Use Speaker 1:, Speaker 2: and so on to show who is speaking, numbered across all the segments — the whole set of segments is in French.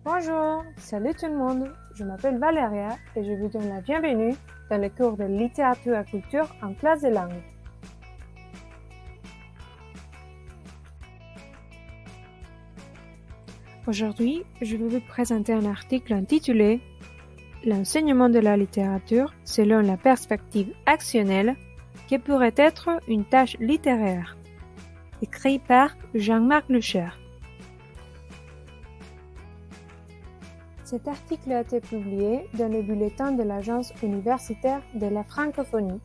Speaker 1: Bonjour, salut tout le monde, je m'appelle Valéria et je vous donne la bienvenue dans le cours de littérature et culture en classe de langue. Aujourd'hui, je vais vous présenter un article intitulé « L'enseignement de la littérature selon la perspective actionnelle qui pourrait être une tâche littéraire » écrit par Jean-Marc Lucher. Cet article a été publié dans le bulletin de l'Agence universitaire de la francophonie.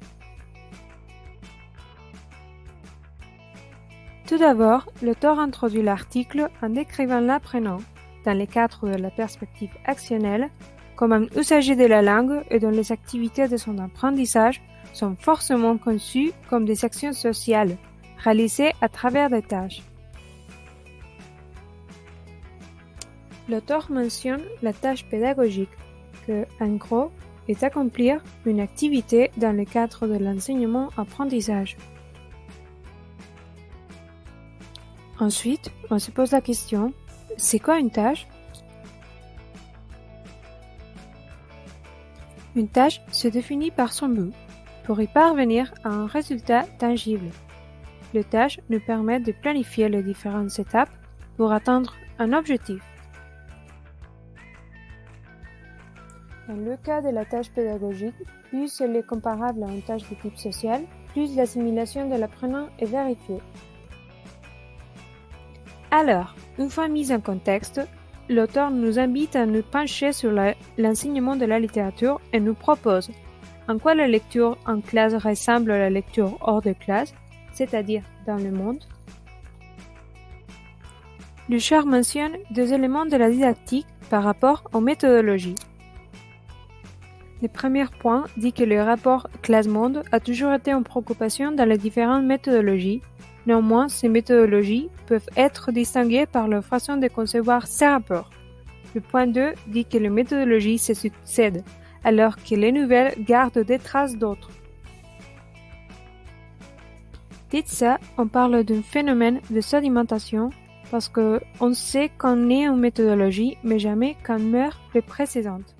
Speaker 1: Tout d'abord, l'auteur introduit l'article en décrivant l'apprenant, dans le cadre de la perspective actionnelle, comme un usager de la langue et dont les activités de son apprentissage sont forcément conçues comme des actions sociales, réalisées à travers des tâches. L'auteur mentionne la tâche pédagogique, que, en gros, est accomplir une activité dans le cadre de l'enseignement-apprentissage. Ensuite, on se pose la question, c'est quoi une tâche? Une tâche se définit par son but, pour y parvenir à un résultat tangible. Les tâches nous permettent de planifier les différentes étapes pour atteindre un objectif. Dans le cas de la tâche pédagogique, plus elle est comparable à une tâche de type social, plus l'assimilation de l'apprenant est vérifiée. Alors, une fois mis en contexte, l'auteur nous invite à nous pencher sur l'enseignement de la littérature et nous propose en quoi la lecture en classe ressemble à la lecture hors de classe, c'est-à-dire dans le monde. Lucher mentionne deux éléments de la didactique par rapport aux méthodologies. Le premier point dit que le rapport classe-monde a toujours été une préoccupation dans les différentes méthodologies. Néanmoins, ces méthodologies peuvent être distinguées par leur façon de concevoir ces rapports. Le point 2 dit que les méthodologies se succèdent, alors que les nouvelles gardent des traces d'autres. Dit ça, on parle d'un phénomène de sédimentation parce qu'on sait qu'on est en méthodologie, mais jamais qu'on meurt les précédentes.